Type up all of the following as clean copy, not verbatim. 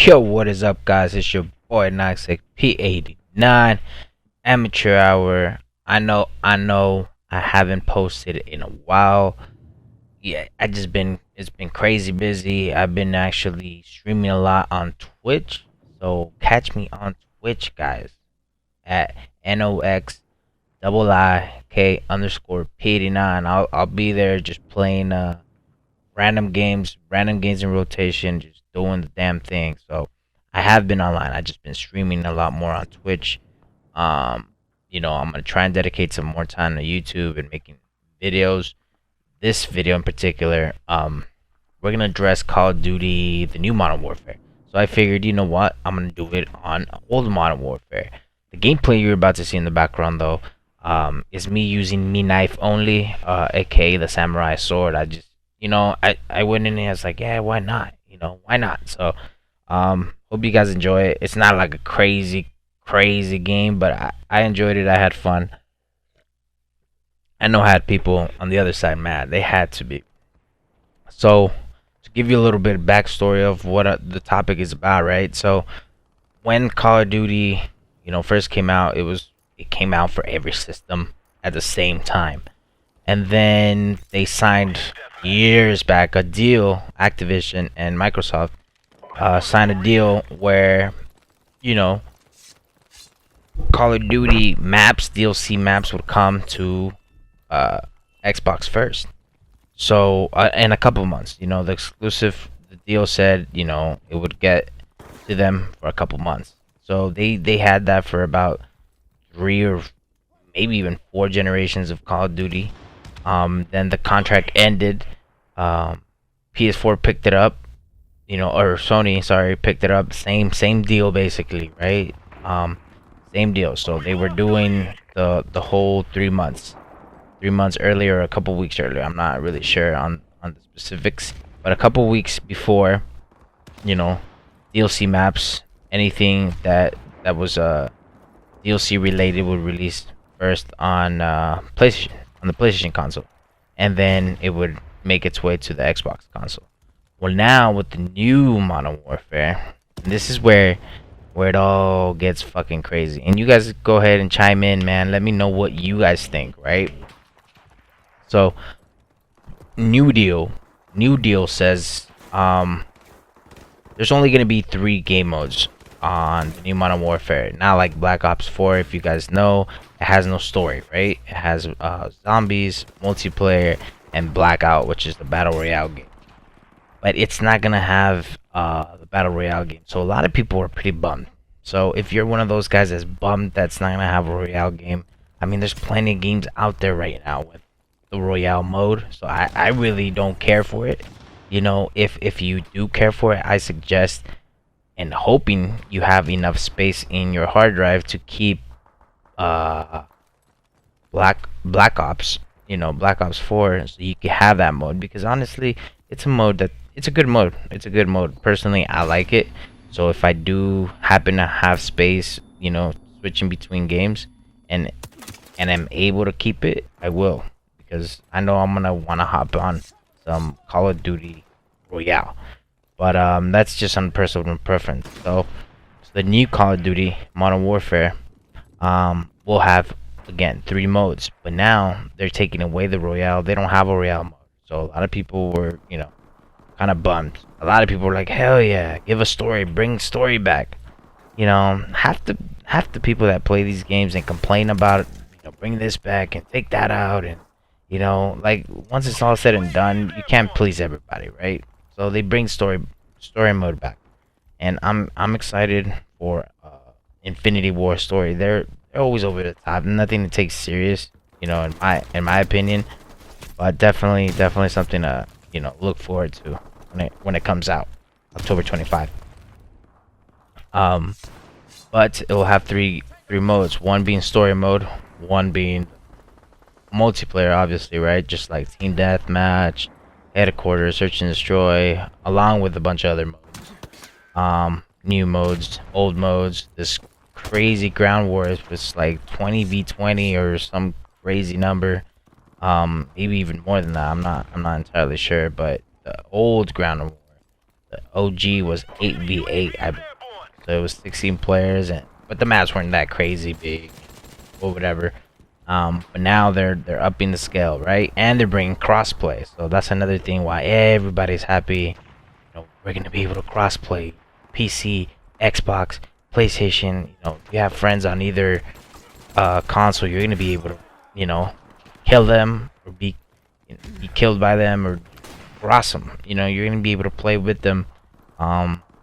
Yo, what is up, guys? It's your boy Noxic P89 Amateur Hour. I know, I haven't posted in a while. Yeah, it's been crazy busy. I've been actually streaming a lot on Twitch, so catch me on Twitch, guys, at NOX double I K underscore P89. I'll be there just playing random games in rotation, just doing the damn thing. So I have been online. I just been streaming a lot more on Twitch. Um, I'm gonna try and dedicate some more time to YouTube and making videos. This video in particular, we're gonna address Call of Duty, the new Modern Warfare. So I figured, you know what, I'm gonna do it on old Modern Warfare. The gameplay you're about to see in the background, though, is me using me knife only, aka the samurai sword. I went in and I was like, yeah, why not? Why not? So, hope you guys enjoy it. It's not like a crazy game, but I enjoyed it. I had fun. I know I had people on the other side mad. They had to be. So, to give you a little bit of backstory of what the topic is about, right? So, when Call of Duty, first came out, it came out for every system at the same time. And then they signed years back a deal. Activision and Microsoft signed a deal where, Call of Duty maps, DLC maps would come to Xbox first. So in a couple months, the deal said, it would get to them for a couple months. So they had that for about 3 or maybe even 4 generations of Call of Duty. Then the contract ended. PS4 picked it up, or Sony, sorry, picked it up. Same deal basically, right? Same deal. So they were doing the whole 3 months, 3 months earlier, or a couple weeks earlier. I'm not really sure on the specifics, but a couple weeks before, DLC maps, anything that was DLC related would release first on PlayStation, on the PlayStation console, and then it would make its way to the Xbox console. Well, now with the new Modern Warfare, this is where it all gets fucking crazy. And you guys go ahead and chime in, man. Let me know what you guys think, right? So, New Deal says there's only gonna be 3 game modes on the new Modern Warfare. Not like Black Ops 4, if you guys know, it has no story, right? It has zombies, multiplayer, and Blackout, which is the battle royale game. But it's not gonna have the battle royale game. So a lot of people are pretty bummed. So if you're one of those guys that's bummed that's not gonna have a royale game, I mean, there's plenty of games out there right now with the royale mode. So I really don't care for it. If you do care for it, I suggest and hoping you have enough space in your hard drive to keep Black Ops, Black Ops 4, so you can have that mode, because honestly, it's a good mode. It's a good mode. Personally, I like it. So if I do happen to have space, switching between games, and I'm able to keep it, I will, because I know I'm gonna wanna hop on some Call of Duty Royale. But that's just on personal preference. So the new Call of Duty Modern Warfare will have, again, 3 modes. But now they're taking away the Royale. They don't have a Royale mode. So a lot of people were, kind of bummed. A lot of people were like, hell yeah, give a story, bring story back. Half the people that play these games and complain about, bring this back and take that out, and like, once it's all said and done, you can't please everybody, right? So they bring story mode back, and I'm excited for Infinity War story. They're always over the top, nothing to take serious, in my opinion, but definitely something to look forward to when it comes out, October 25. But it will have three modes. One being story mode, one being multiplayer, obviously, right? Just like team deathmatch, headquarters, search and destroy, along with a bunch of other modes. New modes, old modes. This crazy ground wars was like 20v20 or some crazy number. Maybe even more than that. I'm not entirely sure, but the old ground war, The OG was 8v8, I believe. So it was 16 players, but the maps weren't that crazy big or whatever. But now they're upping the scale, right? And they're bringing crossplay. So that's another thing why everybody's happy. We're gonna be able to crossplay PC, Xbox, PlayStation. You have friends on either console, you're gonna be able to, kill them or be killed by them or cross them. You're gonna be able to play with them.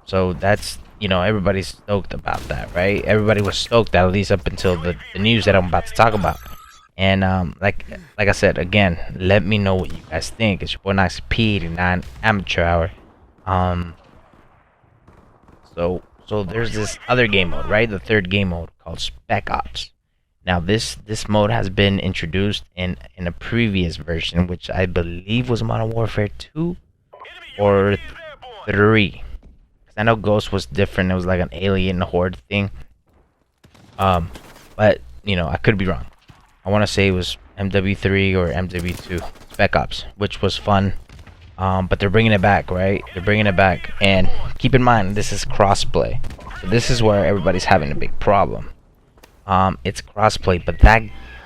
So that's everybody's stoked about that, right? Everybody was stoked at least up until the news that I'm about to talk about. And like I said again, let me know what you guys think. It's your boy Nice P89 Amateur Hour. So there's this other game mode, right? The third game mode called Spec Ops. Now this mode has been introduced in a previous version, which I believe was Modern Warfare 2 or 3. I know Ghost was different. It was like an alien horde thing. But I could be wrong. I want to say it was MW3 or MW2 Spec Ops, which was fun. But they're bringing it back, right? They're bringing it back, and keep in mind this is crossplay. So this is where everybody's having a big problem. It's crossplay, but that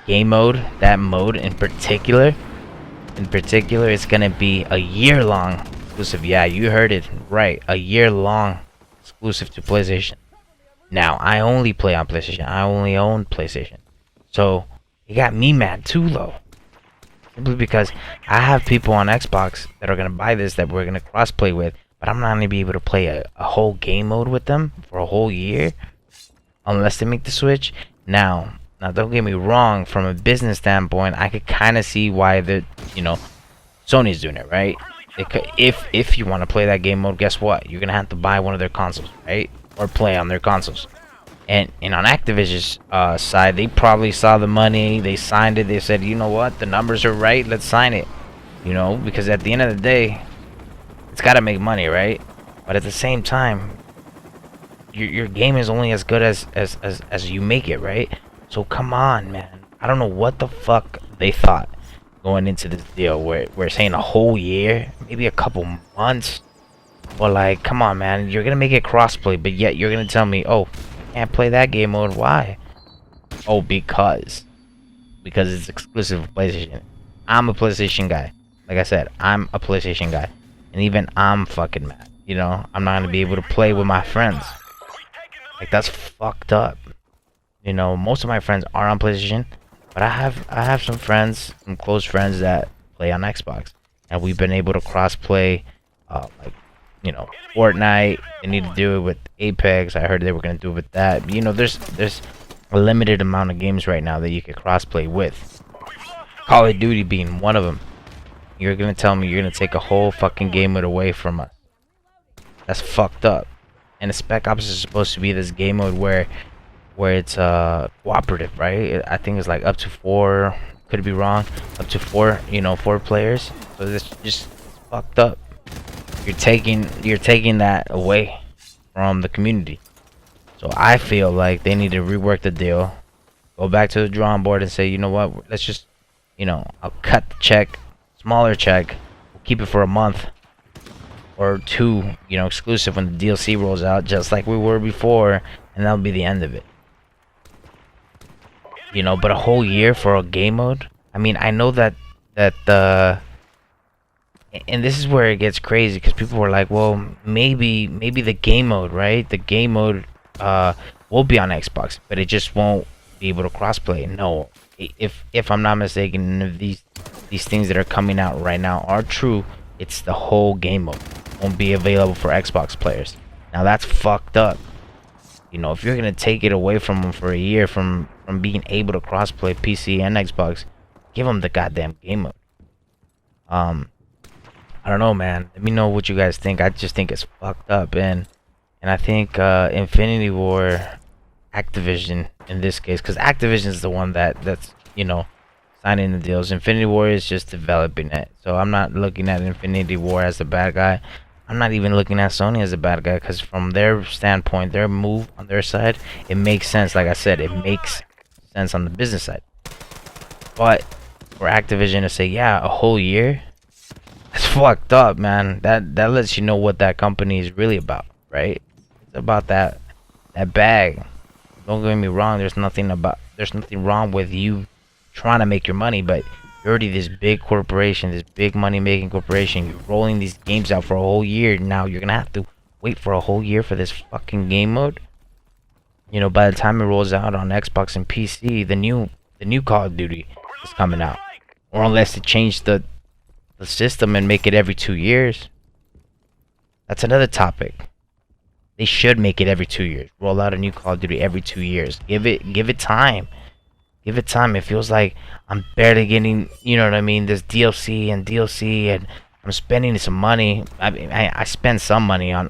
game mode, that mode in particular, it's gonna be a year-long exclusive. Yeah, you heard it right. A year-long exclusive to PlayStation. Now, I only play on PlayStation. I only own PlayStation. So, it got me mad too, though. Simply because I have people on Xbox that are going to buy this that we're going to cross-play with, but I'm not going to be able to play a whole game mode with them for a whole year unless they make the switch. Now, don't get me wrong, from a business standpoint, I could kind of see why Sony's doing it, right? If you want to play that game mode, guess what? You're gonna have to buy one of their consoles, right? Or play on their consoles. And on Activision's side, they probably saw the money, they signed it, they said, you know what, the numbers are right, let's sign it. Because at the end of the day, it's gotta make money, right? But at the same time, your game is only as good as you make it, right? So come on, man. I don't know what the fuck they thought going into this deal where we're saying a whole year, maybe a couple months. But like, come on, man, you're gonna make it crossplay, but yet you're gonna tell me, oh, can't play that game mode. Why? Oh, because it's exclusive to PlayStation. I'm a PlayStation guy. Like I said, I'm a PlayStation guy, and even I'm fucking mad. I'm not gonna be able to play with my friends. Like, that's fucked up. Most of my friends are on PlayStation, but I have some friends, some close friends that play on Xbox, and we've been able to cross-play, Fortnite. They need to do it with Apex. I heard they were gonna do it with that. But, there's a limited amount of games right now that you can cross-play with. Call of Duty being one of them. You're gonna tell me you're gonna take a whole fucking game mode away from us? That's fucked up. And the Spec Ops is supposed to be this game mode where it's cooperative, right? I think it's like up to 4, could be wrong, up to 4 players. So this just fucked up. You're taking that away from the community. So I feel like they need to rework the deal, go back to the drawing board and say, you know what, let's just I'll cut the check, smaller check, we'll keep it for a month or 2, exclusive when the DLC rolls out, just like we were before, and that'll be the end of it. But a whole year for a game mode? I mean, I know that and this is where it gets crazy, because people were like, well, maybe the game mode, right? The game mode will be on Xbox, but it just won't be able to crossplay. No, if I'm not mistaken, if these things that are coming out right now are true, it's the whole game mode won't be available for Xbox players. Now that's fucked up. If you're gonna take it away from them for a year from being able to crossplay PC and Xbox, give them the goddamn game mode. I don't know, man. Let me know what you guys think. I just think it's fucked up, and I think Infinity War, Activision in this case, because Activision is the one that's signing the deals. Infinity War is just developing it. So I'm not looking at Infinity War as the bad guy. I'm not even looking at Sony as a bad guy, because from their standpoint, their move on their side, it makes sense. Like I said, it makes sense on the business side. But for Activision to say, yeah, a whole year, that's fucked up, man. That lets you know what that company is really about, right? It's about that bag. Don't get me wrong. There's nothing wrong with you trying to make your money, but you're already this big corporation, this big money making corporation. You're rolling these games out for a whole year. Now you're gonna have to wait for a whole year for this fucking game mode. You know, by the time it rolls out on Xbox and PC, the new Call of Duty is coming out. Or unless they change the system and make it every 2 years. That's another topic. They should make it every 2 years. Roll out a new Call of Duty every 2 years. Give it time. Give it time. It feels like I'm barely getting, you know what I mean, this DLC and I'm spending some money. I spend some money on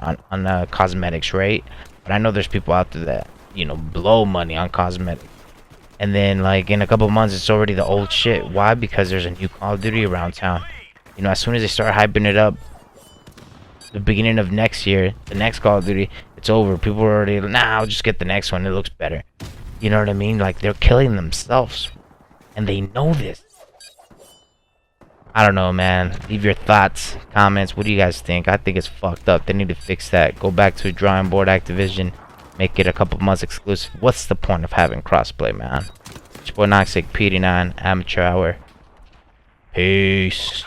cosmetics, right? But I know there's people out there that, you know, blow money on cosmetics. And then, like, in a couple months, it's already the old shit. Why? Because there's a new Call of Duty around town. You know, as soon as they start hyping it up, the beginning of next year, the next Call of Duty, it's over. People are already, nah, I'll just get the next one. It looks better. You know what I mean? Like, they're killing themselves. And they know this. I don't know, man. Leave your thoughts, comments. What do you guys think? I think it's fucked up. They need to fix that. Go back to the drawing board, Activision. Make it a couple months exclusive. What's the point of having crossplay, man? It's your boy Noxic, PD9, Amateur Hour. Peace.